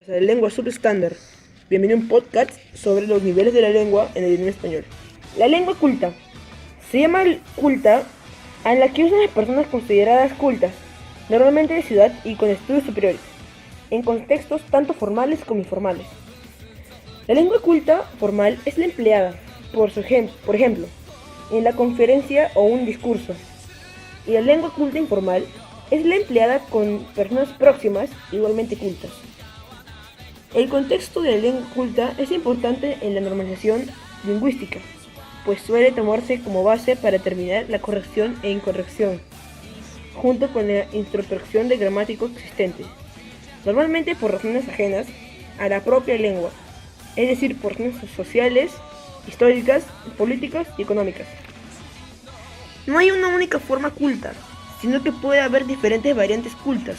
La lengua subestándar. Bienvenido a un podcast sobre los niveles de la lengua en el idioma español. La lengua culta. Se llama culta a la que usan las personas consideradas cultas, normalmente de ciudad y con estudios superiores, en contextos tanto formales como informales. La lengua culta formal es la empleada, por ejemplo, en la conferencia o un discurso. Y la lengua culta informal es la empleada con personas próximas igualmente cultas. El contexto de la lengua culta es importante en la normalización lingüística, pues suele tomarse como base para determinar la corrección e incorrección, junto con la introspección de gramático existente, normalmente por razones ajenas a la propia lengua, es decir, por razones sociales, históricas, políticas y económicas. No hay una única forma culta, sino que puede haber diferentes variantes cultas,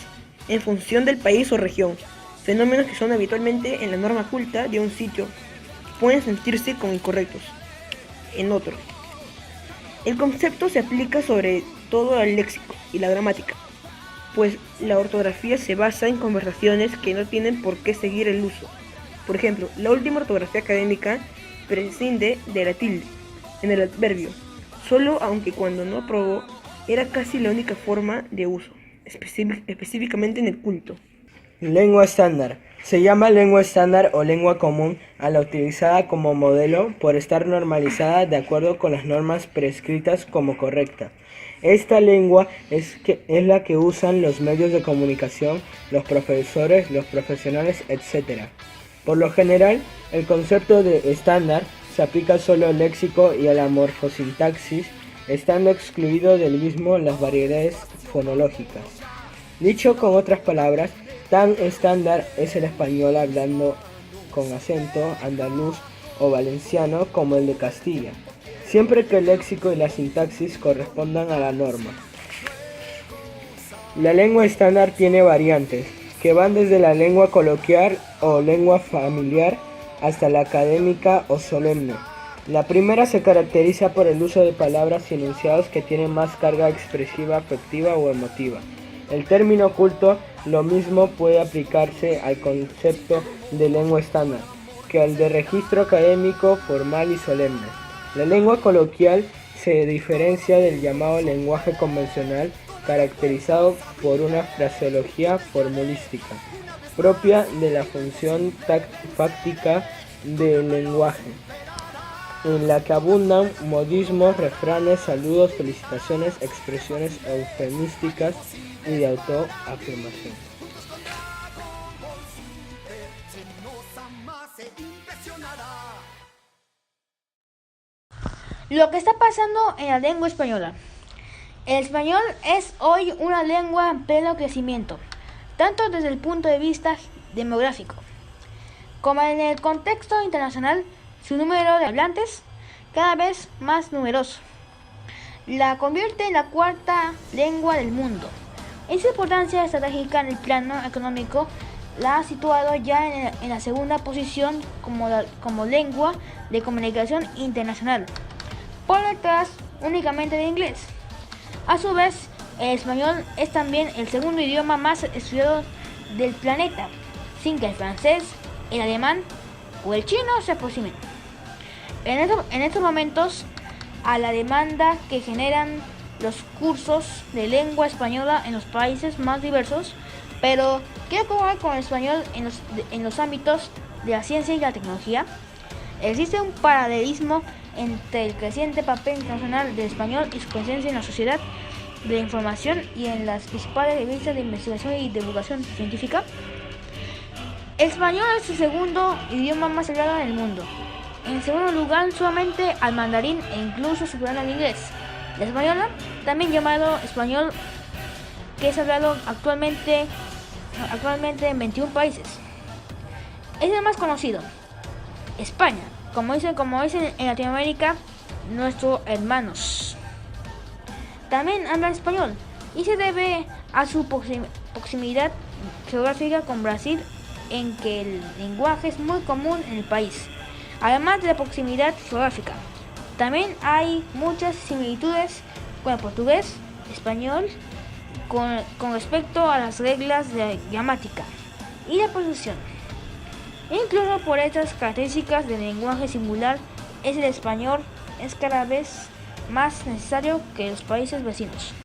en función del país o región. Fenómenos que son habitualmente en la norma culta de un sitio pueden sentirse como incorrectos en otro. El concepto se aplica sobre todo al léxico y la gramática, pues la ortografía se basa en conversaciones que no tienen por qué seguir el uso. Por ejemplo, la última ortografía académica prescinde de la tilde en el adverbio, solo aunque cuando no aprobó era casi la única forma de uso, específicamente en el culto. Lengua estándar. Se llama lengua estándar o lengua común a la utilizada como modelo por estar normalizada de acuerdo con las normas prescritas como correcta. Esta lengua es la que usan los medios de comunicación, los profesores, los profesionales, etc. Por lo general, el concepto de estándar se aplica solo al léxico y a la morfosintaxis, estando excluido del mismo las variedades fonológicas. Dicho con otras palabras, tan estándar es el español hablando con acento andaluz o valenciano como el de Castilla, siempre que el léxico y la sintaxis correspondan a la norma. La lengua estándar tiene variantes, que van desde la lengua coloquial o lengua familiar hasta la académica o solemne. La primera se caracteriza por el uso de palabras y enunciados que tienen más carga expresiva, afectiva o emotiva. El término culto lo mismo puede aplicarse al concepto de lengua estándar que al de registro académico, formal y solemne. La lengua coloquial se diferencia del llamado lenguaje convencional, caracterizado por una fraseología formulística, propia de la función fáctica del lenguaje, en la que abundan modismos, refranes, saludos, felicitaciones, expresiones eufemísticas y de autoafirmación. Lo que está pasando en la lengua española. El español es hoy una lengua en pleno crecimiento, tanto desde el punto de vista demográfico, como en el contexto internacional. Su número de hablantes cada vez más numeroso la convierte en la cuarta lengua del mundo. Esa importancia estratégica en el plano económico la ha situado ya en la segunda posición como lengua de comunicación internacional, por detrás únicamente del inglés. A su vez, el español es también el segundo idioma más estudiado del planeta, sin que el francés, el alemán o el chino se aproximen. En estos momentos, a la demanda que generan los cursos de lengua española en los países más diversos, pero ¿qué ocurre con el español en los ámbitos de la ciencia y la tecnología? Existe un paralelismo entre el creciente papel internacional del español y su presencia en la sociedad de la información y en las principales revistas de investigación y divulgación científica. El español es el segundo idioma más hablado en el mundo. En segundo lugar solamente al mandarín e incluso superando al inglés. La española, también llamado español, que es hablado actualmente en 21 países. Es el más conocido. España, como dicen en Latinoamérica, nuestros hermanos, también hablan español y se debe a su proximidad geográfica con Brasil, en que el lenguaje es muy común en el país. Además de la proximidad geográfica, también hay muchas similitudes con el portugués, español, con respecto a las reglas de gramática y la pronunciación. Incluso por estas características del lenguaje singular, el español es cada vez más necesario que los países vecinos.